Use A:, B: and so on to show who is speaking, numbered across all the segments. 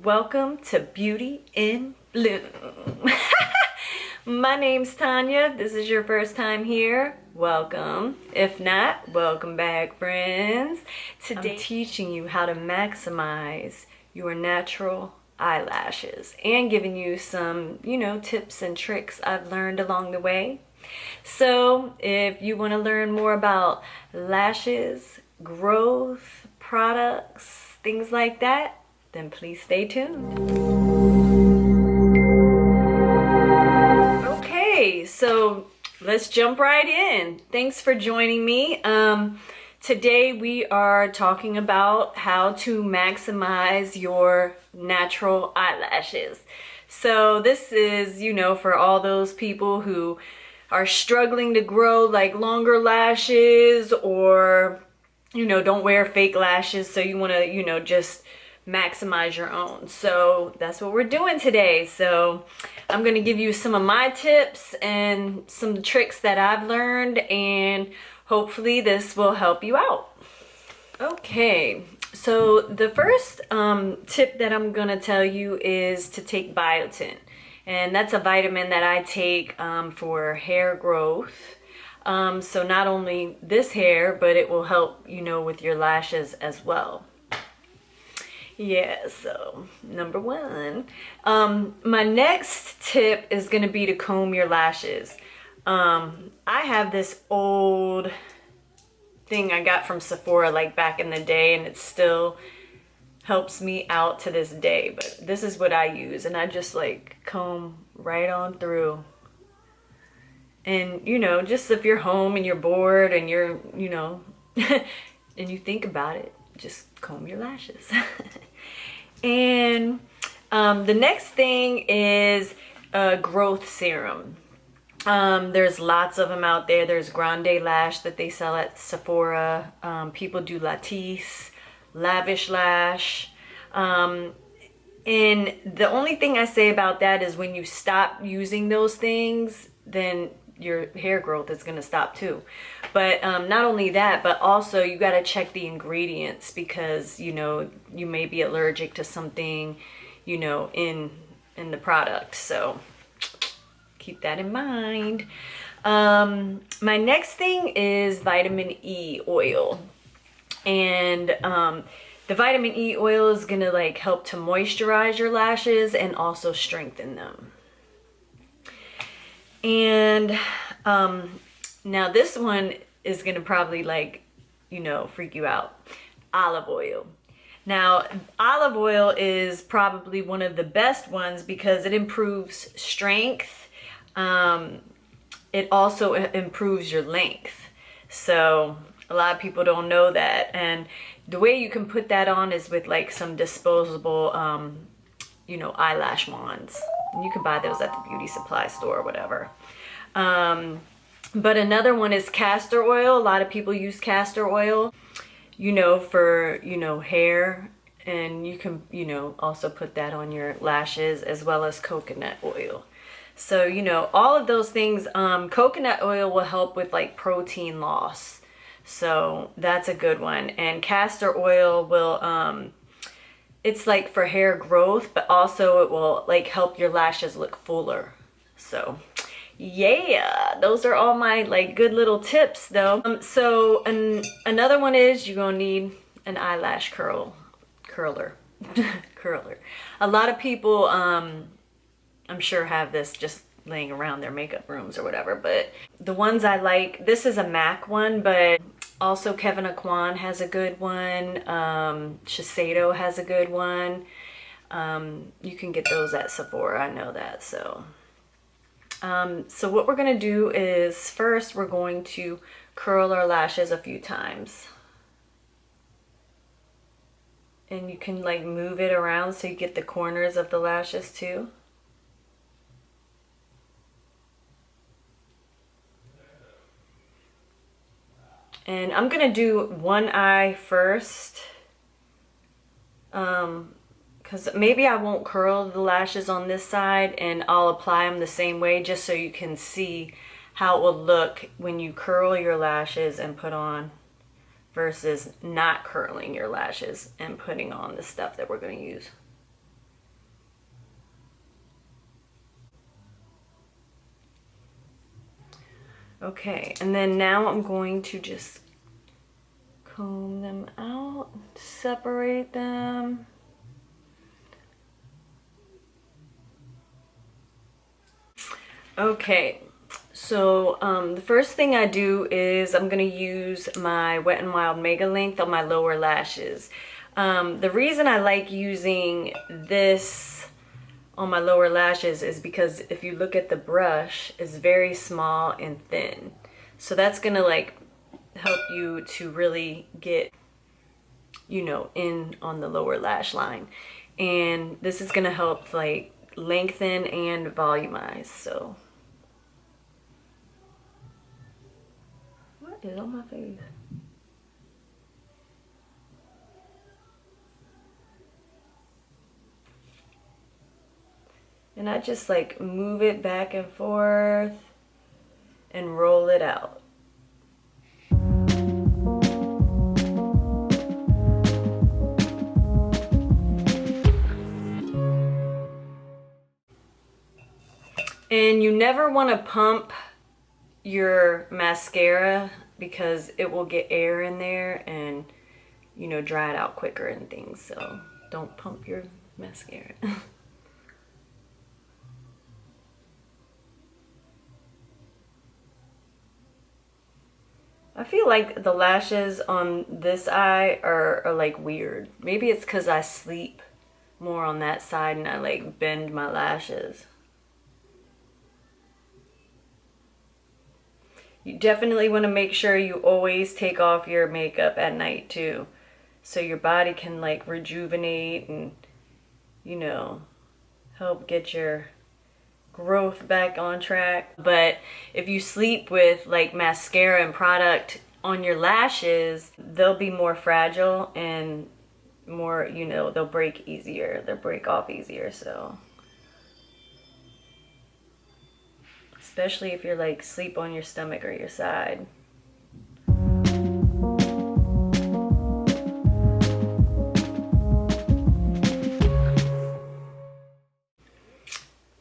A: Welcome to Beauty in Bloom. My name's Tanya. This is your first time here. Welcome. If not, welcome back, friends. Today I'm teaching you how to maximize your natural eyelashes and giving you some, tips and tricks I've learned along the way. So if you want to learn more about lashes, growth, products, things like that, then please stay tuned. Okay, so let's jump right in. Thanks for joining me. Today we are talking about how to maximize your natural eyelashes. So this is, for all those people who are struggling to grow like longer lashes, or don't wear fake lashes, so you want to just maximize your own. So that's what we're doing today. So I'm going to give you some of my tips and some tricks that I've learned, and hopefully this will help you out. Okay, so the first tip that I'm going to tell you is to take biotin. And that's a vitamin that I take for hair growth. So not only this hair, but it will help, with your lashes as well. Yeah, so number one. My next tip is going to be to comb your lashes. I have this old thing I got from Sephora like back in the day, and it still helps me out to this day, but this is what I use, and I just like comb right on through. And just if you're home and you're bored and you're and you think about it, just comb your lashes. And the next thing is a growth serum. There's lots of them out there. There's Grande Lash that they sell at Sephora. People do Latisse, Lavish Lash. And the only thing I say about that is when you stop using those things, then your hair growth is going to stop too. But not only that, but also you got to check the ingredients, because you may be allergic to something in the product. So keep that in mind. My next thing is vitamin E oil. And the vitamin E oil is going to like help to moisturize your lashes and also strengthen them. And now this one is going to probably freak you out. Olive oil. Now, olive oil is probably one of the best ones because it improves strength. It also improves your length. So a lot of people don't know that. And the way you can put that on is with like some disposable, eyelash wands. And you can buy those at the beauty supply store or whatever. But another one is castor oil. A lot of people use castor oil, for, hair. And you can, also put that on your lashes, as well as coconut oil. So, all of those things, coconut oil will help with like protein loss. So that's a good one. And castor oil will, it's like for hair growth, but also it will like help your lashes look fuller. So yeah, those are all my like good little tips though. Another one is you're gonna need an eyelash curler. Curler. A lot of people, I'm sure have this just laying around their makeup rooms or whatever, but the ones I like, this is a MAC one, but also Kevin Aquan has a good one. Shiseido has a good one. You can get those at Sephora, I know that. So what we're going to do is first we're going to curl our lashes a few times. And you can like move it around so you get the corners of the lashes too. And I'm going to do one eye first, because maybe I won't curl the lashes on this side, and I'll apply them the same way just so you can see how it will look when you curl your lashes and put on versus not curling your lashes and putting on the stuff that we're going to use. Okay, and then now I'm going to just comb them out, separate them. Okay, so the first thing I do is I'm gonna use my Wet n Wild Mega Length on my lower lashes. The reason I like using this on my lower lashes is because if you look at the brush, it's very small and thin. So that's gonna like help you to really get, you know, in on the lower lash line. And this is gonna help like lengthen and volumize, so. What is on my face? And I just like move it back and forth and roll it out. And you never want to pump your mascara because it will get air in there and, you know, dry it out quicker and things. So don't pump your mascara. I feel like the lashes on this eye are like weird. Maybe it's because I sleep more on that side and I like bend my lashes. You definitely want to make sure you always take off your makeup at night too, so your body can like rejuvenate and, you know, help get your growth back on track. But if you sleep with like mascara and product on your lashes, they'll be more fragile and more, you know, they'll break easier, they'll break off easier. So especially if you're like sleep on your stomach or your side.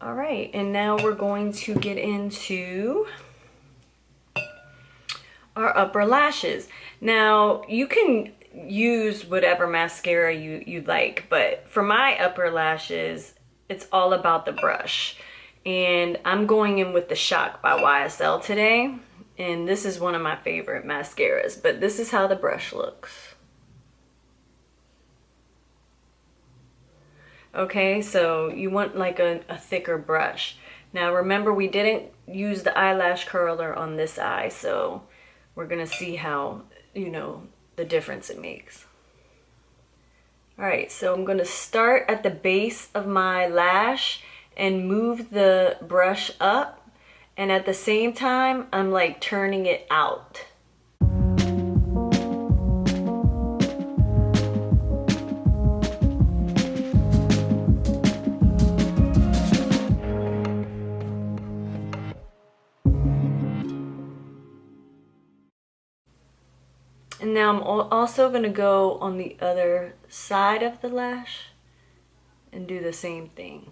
A: All right, and now we're going to get into our upper lashes. Now you can use whatever mascara you like, but for my upper lashes, it's all about the brush. And I'm going in with the Shock by YSL today. And this is one of my favorite mascaras, but this is how the brush looks. Okay, so you want like a thicker brush. Now remember, we didn't use the eyelash curler on this eye, so we're gonna see how, you know, the difference it makes. All right, so I'm gonna start at the base of my lash and move the brush up, and at the same time I'm like turning it out. And now I'm also gonna go on the other side of the lash and do the same thing.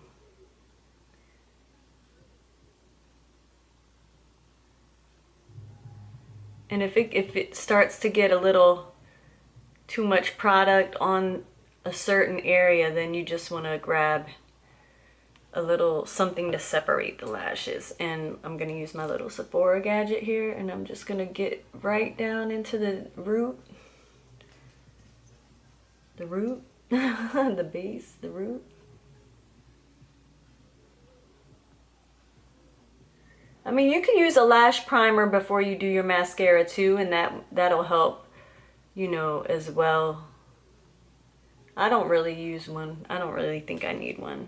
A: And if it starts to get a little too much product on a certain area, then you just want to grab a little something to separate the lashes. And I'm going to use my little Sephora gadget here, and I'm just going to get right down into the root. The root? The base, the root. I mean, you can use a lash primer before you do your mascara too, and that'll help, you know, as well. I don't really use one. I don't really think I need one.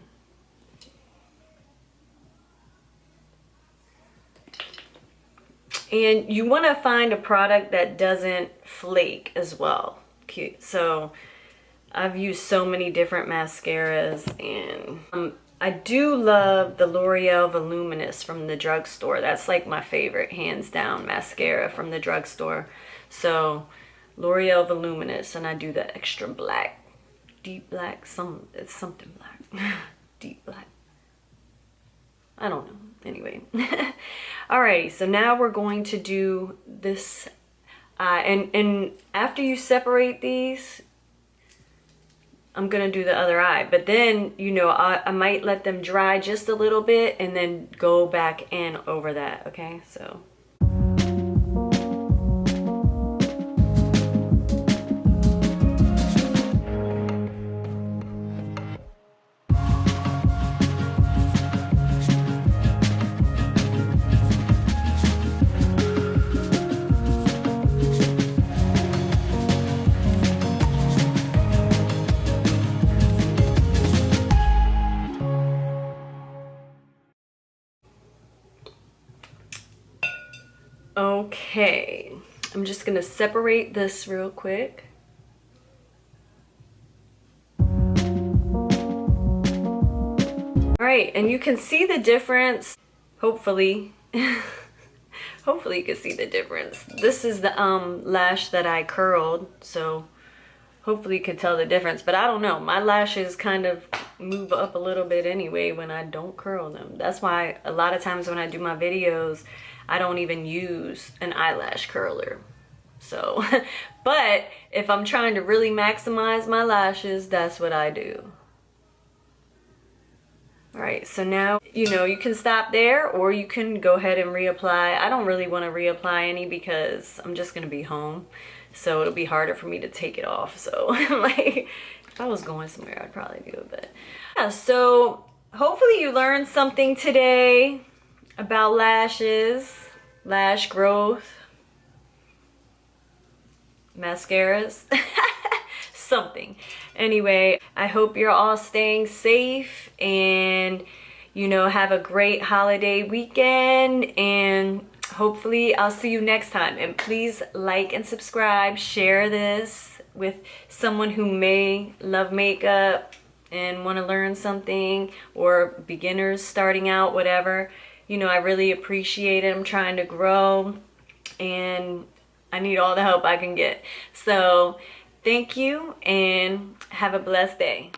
A: And you want to find a product that doesn't flake as well. Cute. So I've used so many different mascaras, and I do love the L'Oreal Voluminous from the drugstore. That's like my favorite, hands down, mascara from the drugstore. So L'Oreal Voluminous, and I do the extra black, deep black, it's something black, deep black. I don't know. Anyway. Alrighty, so now we're going to do this eye. And after you separate these, I'm gonna do the other eye. But then, you know, I might let them dry just a little bit and then go back in over that, okay? So. Okay, I'm just gonna separate this real quick. All right, and you can see the difference, hopefully. Hopefully you can see the difference. This is the lash that I curled, so hopefully you can tell the difference. But I don't know, my lashes kind of move up a little bit anyway when I don't curl them. That's why a lot of times when I do my videos, I don't even use an eyelash curler. So, but if I'm trying to really maximize my lashes, that's what I do. All right, so now, you know, you can stop there or you can go ahead and reapply. I don't really want to reapply any because I'm just going to be home. So it'll be harder for me to take it off. So like, if I was going somewhere, I'd probably do it. But yeah, so hopefully you learned something today about lashes, lash growth, mascaras, something. Anyway, I hope you're all staying safe and, you know, have a great holiday weekend, and hopefully I'll see you next time. And please like and subscribe, share this with someone who may love makeup and want to learn something, or beginners starting out, whatever. You know, I really appreciate it. I'm trying to grow and I need all the help I can get. So thank you and have a blessed day.